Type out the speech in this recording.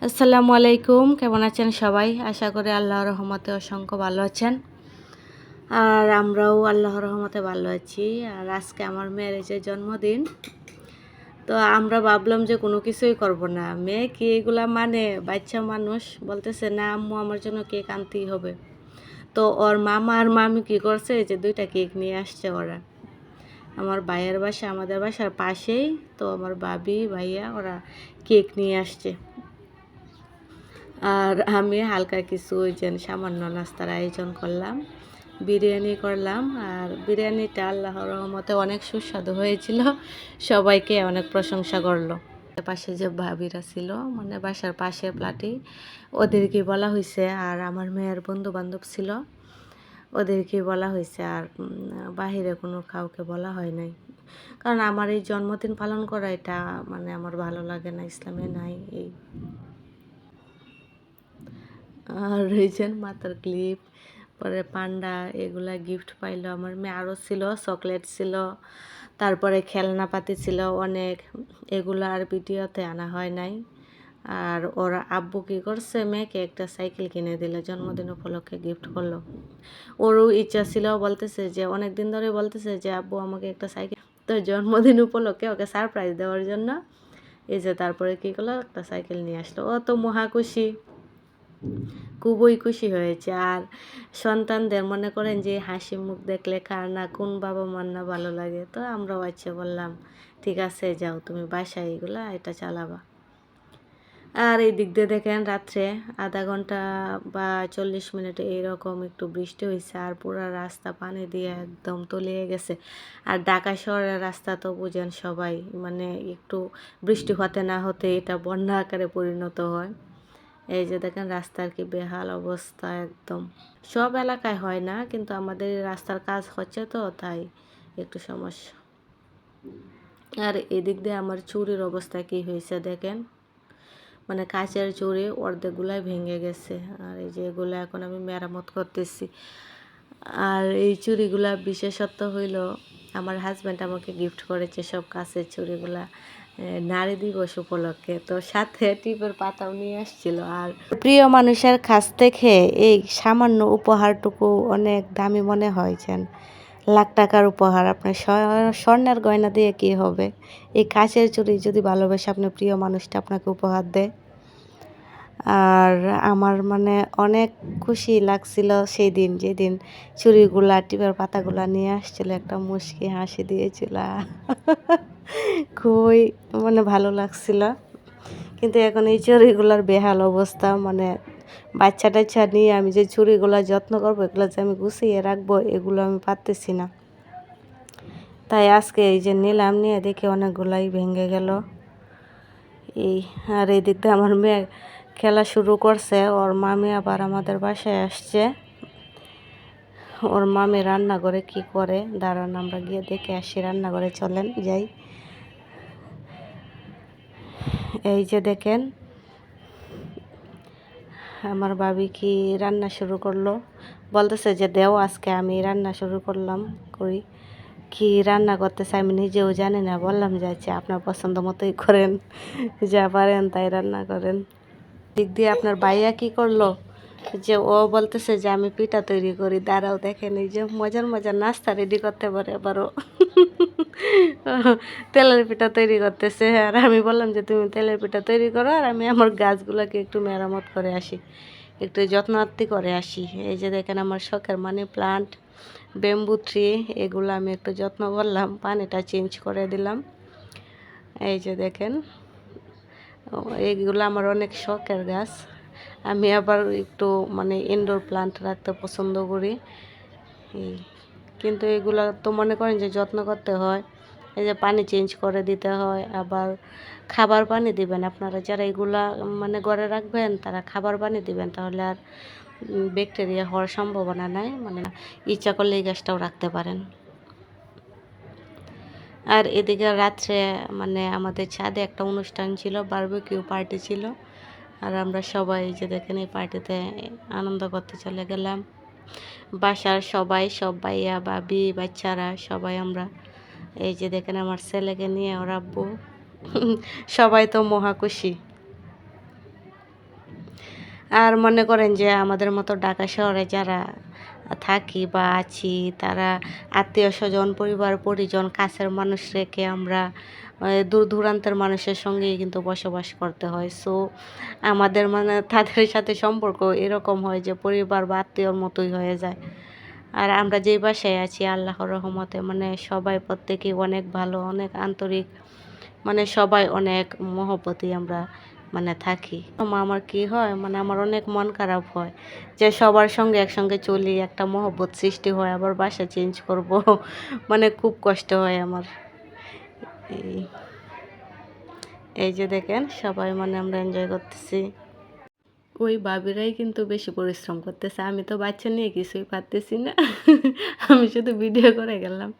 আসসালামু আলাইকুম, কেমন আছেন সবাই? আশা করি আল্লাহর রহমতে অসংখ্য ভালো আছেন। আর আমরাও আল্লাহর রহমতে ভালো আছি। আর আজকে আমার মেয়ের এই যে জন্মদিন, তো আমরা ভাবলাম যে কোনো কিছুই করব না। মেয়ে কি এগুলা মানে? বাচ্চা মানুষ বলতেছে না আম্মু আমার জন্য কেক আনতেই হবে। তো ওর মামা আর মামি কি করছে, এই যে 2টা কেক নিয়ে আসছে ওরা। আমার ভাইয়ের বাসা আমাদের বাসার পাশেই, তো আমার ভাবি ভাইয়া ওরা কেক নিয়ে আসছে। আর আমি হালকা কিছু ওই যে সামান্য নাস্তার আয়োজন করলাম, বিরিয়ানি করলাম। আর বিরিয়ানিটা আল্লাহর রহমতে অনেক সুস্বাদু হয়েছিল, সবাইকে অনেক প্রশংসা করলো। পাশে যে ভাবিরা ছিল, মানে বাসার পাশে ফ্ল্যাটে, ওদেরকে বলা হয়েছে। আর আমার মেয়ের বন্ধু বান্ধব ছিল, ওদেরকে বলা হয়েছে। আর বাহিরে কোনো কাউকে বলা হয় নাই, কারণ আমার এই জন্মদিন পালন করা এটা মানে আমার ভালো লাগে না, ইসলামে নাই এই। আর রয়েছেন মাথার ক্লিপ, পরে পান্ডা, এগুলা গিফট পাইলো আমার মেয়ে। আরও ছিল চকলেট ছিল, তারপরে খেলনাপাতি ছিল অনেক, এগুলো আর ভিডিওতে আনা হয় নাই। আর ওরা আব্বু কী করছে, মেয়েকে একটা সাইকেল কিনে দিল, জন্মদিন উপলক্ষে গিফট করলো। ওরও ইচ্ছা ছিল, বলতেছে যে অনেক দিন ধরে বলতেছে যে আব্বু আমাকে একটা সাইকেল, তো জন্মদিন উপলক্ষে ওকে সারপ্রাইজ দেওয়ার জন্য এই যে তারপরে কী করলো, একটা সাইকেল নিয়ে আসলো। ও তো মহা খুশি, খুবই খুশি হয়েছে। আর সন্তানদের মনে করেন যে হাসি মুখ দেখলে কার না, কোন বাবা মার না ভালো লাগে। তো আমরাও আচ্ছা বললাম ঠিক আছে যাও তুমি বাসায় এগুলা এটা চালাবা। আর এই দিক দিয়ে দেখেন রাত্রে আধা ঘন্টা বা 40 মিনিট এইরকম একটু বৃষ্টি হয়েছে, আর পুরো রাস্তা পানি দিয়ে একদম তলিয়ে গেছে। আর ঢাকা শহরের রাস্তা তো বুঝেন সবাই, মানে একটু বৃষ্টি হতে না হতে এটা বন্যা আকারে পরিণত হয়। এই যে দেখেন রাস্তার কি বেহাল অবস্থা একদম। সব এলাকায় হয় না, কিন্তু আমাদের রাস্তার কাজ হচ্ছে তো তাই একটু সমস্যা। আর এদিক দিয়ে আমার চুরির অবস্থা কি হয়েছে দেখেন, মানে কাচের চুড়ি অর্ধেকগুলাই ভেঙে গেছে। আর এই যে এগুলো এখন আমি মেরামত করতেছি। আর এই চুড়িগুলা বিশেষত্ব হইল আমার হাজব্যান্ড আমাকে গিফট করেছে সব কাচের চুড়িগুলা নারী দিবস উপলক্ষে, তো সাথে টিপের পাতাও নিয়ে আসছিল। আর প্রিয় মানুষের কাছ থেকে এই সামান্য উপহারটুকু অনেক দামি মনে হয়েছেন। লাখ টাকার উপহার আপনার স্বর্ণের গয়না দিয়ে কি হবে? এই কাচের চুড়ি যদি ভালোবেসে আপনার প্রিয় মানুষটা আপনাকে উপহার দেয়। আর আমার মানে অনেক খুশি লাগছিল সেই দিন, যেদিন চুড়িগুলা টিপের পাতাগুলা নিয়ে আসছিল, একটা মুচকি হাসি দিয়েছিল। খুবই মানে ভালো লাগছিল। কিন্তু এখন এই চুড়িগুলার বেহাল অবস্থা, মানে বাচ্চা টাচ্চা নিয়ে আমি যে চুড়িগুলা যত্ন করবো, এগুলো যে আমি গুছিয়ে রাখবো, এগুলো আমি পারতেছি না। তাই আজকে এই যে নিলাম, নিয়ে দেখে অনেকগুলাই ভেঙে গেল এই। আর এই দিক দিয়ে আমার মেয়ে খেলা শুরু করছে, ওর মামি আবার আমাদের বাসায় আসছে। ওর মামি রান্নাঘরে কি করে দাঁড়ান আমরা গিয়ে দেখে আসি, রান্নাঘরে চলেন যাই। এই যে দেখেন আমার ভাবি কি রান্না শুরু করলো, বলতেছে যে দেও আজকে আমি রান্না শুরু করি। কি রান্না করতেছে আমি নিজেও জানি না, বললাম যাচ্ছে আপনার পছন্দ মতোই করেন, যা পারেন তাই রান্না করেন। দিক দিয়ে আপনার ভাইয়া কি করলো, যে ও বলতেছে যে আমি পিঠা তৈরি করি, দাঁড়াও দেখেন এই যে মজার মজার নাস্তা রেডি করতে পারে আবারও। তেলের পিঠা তৈরি করতেছে। আর আমি বললাম যে তুমি তেলের পিঠা তৈরি করো, আর আমি আমার গাছগুলোকে একটু মেরামত করে আসি, একটু যত্নার্থী করে আসি। এই যে দেখেন আমার শখের মানি প্লান্ট, ব্যাম্বু ট্রি, এগুলো আমি একটু যত্ন করলাম, পানিটা চেঞ্জ করে দিলাম। এই যে দেখেন এইগুলো আমার অনেক শখের গাছ। আমি আবার একটু মানে ইনডোর প্লান্ট রাখতে পছন্দ করি। কিন্তু এগুলো তো মনে করেন যে যত্ন করতে হয়, এই যে পানি চেঞ্জ করে দিতে হয়, আবার খাবার পানি দিবেন। আপনারা যারা এগুলা মানে ঘরে রাখবেন তারা খাবার পানি দিবেন, তাহলে আর ব্যাকটেরিয়া হওয়ার সম্ভাবনা নাই। মানে ইচ্ছা করলে এই গাছটাও রাখতে পারেন। আর এদিকে রাত্রে মানে আমাদের ছাদে একটা অনুষ্ঠান ছিল, বারবিকিউ পার্টি ছিল। আর আমরা সবাই যে দেখেন এই পার্টিতে আনন্দ করতে চলে গেলাম। বাসার সবাই, সব ভাইয়া ভাবি বাচ্চারা সবাই আমরা। এই যে দেখেন আমার ছেলেকে নিয়ে ওর আব্বু, সবাই তো মহা খুশি। আর মনে করেন যে আমাদের মতো ঢাকা শহরে যারা থাকি বা আছি, তারা আত্মীয়-স্বজন, পরিবার-পরিজন, কাছের মানুষ রেখে আমরা দূর-দূরান্তের মানুষের সঙ্গেই কিন্তু বসবাস করতে হয়। সো আমাদের মানে তাদের সাথে সম্পর্ক এরকম হয় যে পরিবার বা আত্মীয়র মতোই হয়ে যায়। আর আমরা যেই বাসায় আছি আল্লাহর রহমতে মানে সবাই প্রত্যেকেই অনেক ভালো, অনেক আন্তরিক। মানে সবাই অনেক মহব্বতী আমরা মানে থাকি। আমার কি হয় মানে আমার অনেক মন খারাপ হয় যে সবার সঙ্গে একসঙ্গে চলি, একটা মহব্বত সৃষ্টি হয়, আবার বাসা চেঞ্জ করব। মানে খুব কষ্ট হয় আমার। এই এই যে দেখেন সবাই মানে আমরা এনজয় করতেছি। ওই ভাবিরাই কিন্তু বেশি পরিশ্রম করতেছে। আমি তো বাচ্চা নিয়ে কিছুই পারতেছি না। আমি শুধু ভিডিও করে গেলাম।